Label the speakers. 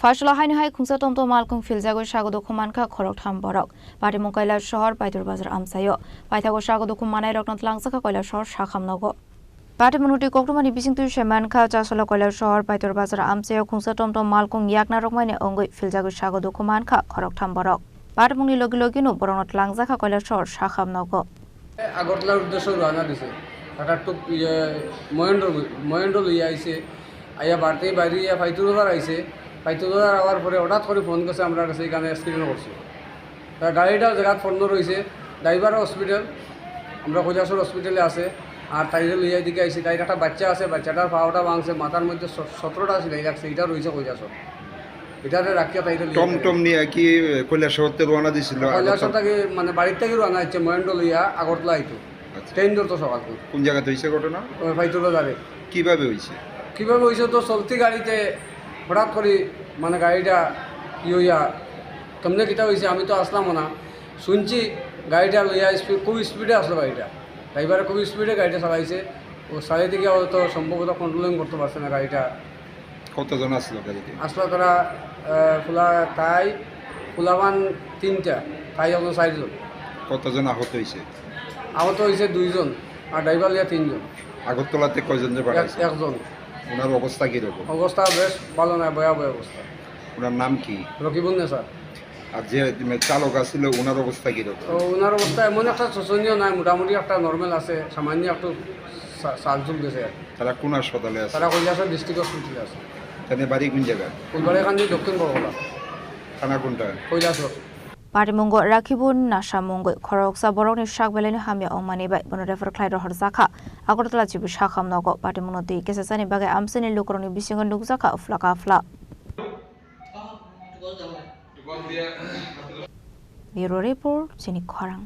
Speaker 1: Fashola Hainhai Kungsa Tomto Malkung Filzago Shago Dokumanka Korok Tham Borok, Patimu Kaila Shahar, Paitur Bazar Amsayo, Paitago Shago Dokumana Roknat Langsaka Kaila Shor Shakam Nogo. Patimunuti Kokumani Bising to Shamanka, Jasola Kaila Shahar, Paitur Bazar Amsayo, Kungsa Tomto Malkung Yakna Rokmane Ongo Filzago Shago Dokumanka Korok Tham Borok. Patimuni Logilogino Boronot Langsaka Kaila Shor Shakam Nogo.
Speaker 2: আগরতলার উদ্দেশ্যে রওনা দিছে হঠাৎ মহেন্দ্র লইয়া আইছে আইয়া বাড়তে বাইরে ফাইতুদার আইছে ফাইতুদার আওয়ার পরে হঠাৎ করে ফোন করছে আমরা কাছে এখানে অ্যাক্সিডেন্ট করছি গাড়িটা জায়গা ফোন রয়েছে ড্রাইভারও হসপিটাল আমরা কৈলাসর হসপিটালে আছে আর তাইরে লইয়া দিকে আইছি তাইর একটা বাচ্চা আছে বাচ্চাটার পাওয়াটা ভাঙছে মাথার মধ্যে 17টা সিলাই রাখছে এটা রয়েছে কৈলাসর এটারে রাখিয়া তাইরে
Speaker 3: টমটম নিয়ে কি কৈলাসর হতে রওনা দিছিল
Speaker 2: কৈলাসর থেকে মানে বাড়ির থেকে রওনা হচ্ছে মহেন্দ্র লইয়া আগরতলা আইতো ট্রেন ধরতো সকাল
Speaker 3: কোন জায়গাতে হয়েছে ঘটনা
Speaker 2: ফাইতুদারে
Speaker 3: কিভাবে হয়েছে
Speaker 2: তো চলতি গাড়িতে হঠাৎ করে মানে গাড়িটা হইয়া কেমনে কিতা হয়েছে আমি তো আসলামও না শুনছি গাড়িটা লইয়া খুব স্পিডে আসলো গাড়িটা ড্রাইভারে খুব স্পিডে গাড়িটা চালাইছে ও সাড়ে দিকে হয়তো সম্ভবত কন্ট্রোলিং করতে পারছে না গাড়িটা
Speaker 3: কতজন আসলো গাড়িতে
Speaker 2: তারা ফুলাবান 3টা তাই হলো 4জন
Speaker 3: কতজন আহত হয়েছে
Speaker 2: দুইজন আর ড্রাইভার লিয়া 3জন
Speaker 3: আগরতলাতে কয়জন যে বাড়াইছে
Speaker 2: একজন
Speaker 3: ওনার অবস্থা কিরকম
Speaker 2: অবস্থা বেশ ভালো না ভয়াবহ অবস্থা
Speaker 3: ওনার নাম কি
Speaker 2: রকিবুন্নে স্যার
Speaker 3: আর যে চালক আছিল ওনার অবস্থা কিরকম
Speaker 2: ওনার অবস্থা এমন একটা শোচনীয় নাই মোটামুটি একটা নর্মাল আছে সামান্য একটু চালচুল গেছে
Speaker 3: তারা কোন হাসপাতালে আছে
Speaker 2: তারা কৈলাসর ডিস্ট্রিক্ট হসপিটালে আছে
Speaker 3: তাদের বাড়ি কোন জায়গায়
Speaker 2: ফুলবাড়িখান্দি দক্ষিণ বরগলা
Speaker 3: থানা কোনটা
Speaker 2: কৈলাসর
Speaker 1: Patimungo Rakibun Nashamungo Koroksa Boroni Shakbeleni Hamia Omani by Bonorefer Clyde Horzaka, Agortla Chibu Shakam Nogo, Patimunoti, Kesasani Baga Amseni Lukroni Bisingo Nugzaka of Flaka Fla. Bureau Report, Sinik Korang.